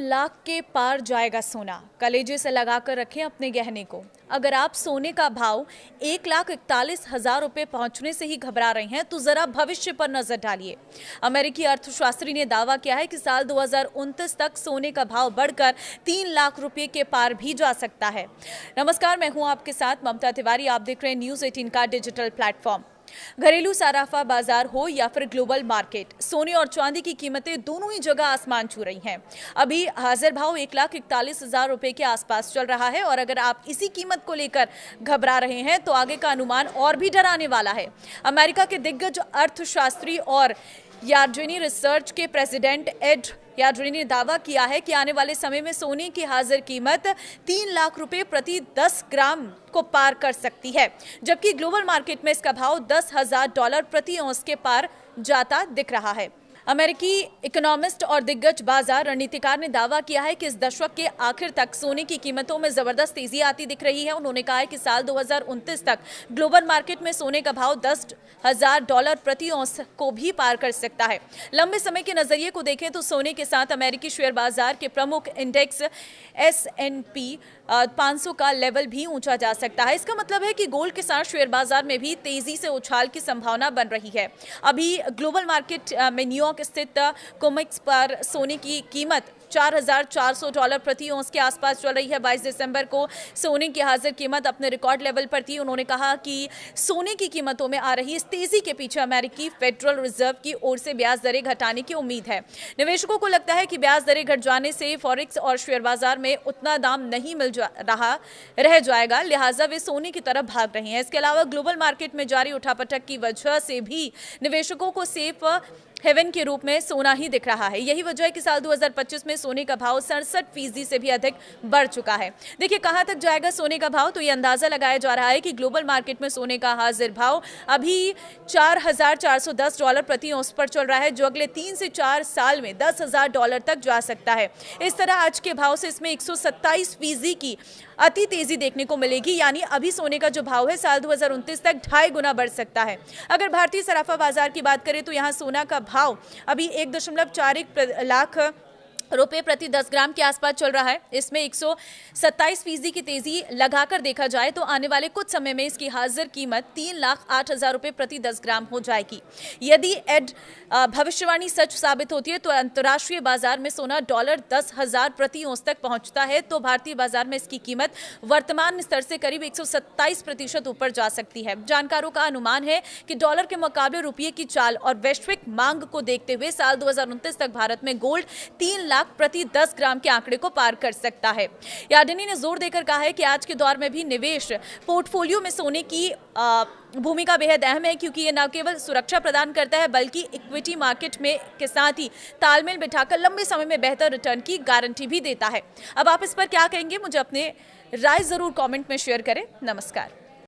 लाख के पार जाएगा सोना। कलेजे से लगाकर रखें अपने गहने को। अगर आप सोने का भाव 1,41,000 रुपए पहुंचने से ही घबरा रहे हैं तो जरा भविष्य पर नजर डालिए। अमेरिकी अर्थशास्त्री ने दावा किया है कि साल 2029 तक सोने का भाव बढ़कर 3 लाख रुपए के पार भी जा सकता है। नमस्कार, मैं हूं आपके साथ ममता तिवारी। आप देख रहे हैं न्यूज़ 18 का डिजिटल प्लेटफॉर्म। घरेलू सराफा बाजार हो या फिर ग्लोबल मार्केट, सोने और चांदी की कीमतें दोनों ही जगह आसमान छू रही हैं। अभी हाजिर भाव 1,41,000 रुपए के आसपास चल रहा है और अगर आप इसी कीमत को लेकर घबरा रहे हैं तो आगे का अनुमान और भी डराने वाला है। अमेरिका के दिग्गज अर्थशास्त्री और यार्डनी रिसर्च के प्रेसिडेंट एड यार्डनी ने दावा किया है कि आने वाले समय में सोने की हाजिर कीमत 3 लाख रुपए प्रति 10 ग्राम को पार कर सकती है, जबकि ग्लोबल मार्केट में इसका भाव $10,000 प्रति औंस के पार जाता दिख रहा है। अमेरिकी इकोनॉमिस्ट और दिग्गज बाजार रणनीतिकार ने दावा किया है कि इस दशक के आखिर तक सोने की कीमतों में जबरदस्त तेजी आती दिख रही है। उन्होंने कहा है कि साल 2029 तक ग्लोबल मार्केट में सोने का भाव $10,000 प्रति औंस को भी पार कर सकता है। लंबे समय के नजरिए को देखें तो सोने के साथ अमेरिकी शेयर बाजार के प्रमुख इंडेक्स S&P 500 का लेवल भी ऊंचा जा सकता है। इसका मतलब है कि गोल्ड के साथ शेयर बाजार में भी तेजी से उछाल की संभावना बन रही है। अभी ग्लोबल मार्केट में न्यूयॉर्क स्थित कोमेक्स पर सोने की कीमत $4,400 प्रति औंस के आसपास चल रही है। 22 दिसंबर को सोने की हाजिर कीमत अपने रिकॉर्ड लेवल पर थी। उन्होंने कहा कि सोने की कीमतों में आ रही इस तेजी के पीछे अमेरिकी फेडरल रिजर्व की ओर से ब्याज दरें घटाने की उम्मीद है। निवेशकों को लगता है कि ब्याज दरें घट जाने से फॉरेक्स और शेयर बाजार में उतना दाम नहीं रह जाएगा, लिहाजा वे सोने की तरफ भाग रहे हैं। इसके अलावा ग्लोबल मार्केट में जारी उठापटक की वजह से भी निवेशकों को सेफ हेवन के रूप में सोना ही दिख रहा है। यही वजह है कि साल 2025 में सोने का भाव 67% से भी अधिक बढ़ चुका है। देखिए, कहां तक जाएगा सोने का भाव, तो ये अंदाजा लगाया जा रहा है कि ग्लोबल मार्केट में सोने का हाजिर भाव अभी $4,410 प्रति औंस पर चल रहा है, जो अगले 3 से 4 साल में $10,000 तक जा सकता है। इस तरह आज के भाव से इसमें 127% की अति तेजी देखने को मिलेगी, यानी अभी सोने का जो भाव है साल 2029 तक 2.5 गुना बढ़ सकता है। अगर भारतीय सराफा बाजार की बात करें तो यहाँ सोना का भाव अभी 1.41 लाख रुपए प्रति 10 ग्राम के आसपास चल रहा है। इसमें 127% की तेजी लगाकर देखा जाए तो आने वाले कुछ समय में इसकी हाजिर कीमत 3,08,000 रुपए प्रति 10 ग्राम हो जाएगी। यदि भविष्यवाणी सच साबित होती है तो अंतर्राष्ट्रीय बाजार में सोना $10,000 प्रति औंस तक पहुंचता है तो भारतीय बाजार में इसकी कीमत वर्तमान स्तर से करीब 127% ऊपर जा सकती है। जानकारों का अनुमान है कि डॉलर के मुकाबले रुपये की चाल और वैश्विक मांग को देखते हुए साल 2029 तक भारत में गोल्ड 3 लाख प्रति 10 ग्राम के आंकड़े को पार कर सकता है। यार्डनी ने जोर देकर कहा है कि आज के दौर में भी निवेश पोर्टफोलियो में सोने की भूमिका बेहद अहम है, क्योंकि ये न केवल सुरक्षा प्रदान करता है बल्कि इक्विटी मार्केट में के साथ ही तालमेल बिठाकर लंबे समय में बेहतर रिटर्न की गारंटी भी देता है। अब आप इस पर क्या कहेंगे, मुझे अपने राय जरूर कमेंट में शेयर करें। नमस्कार।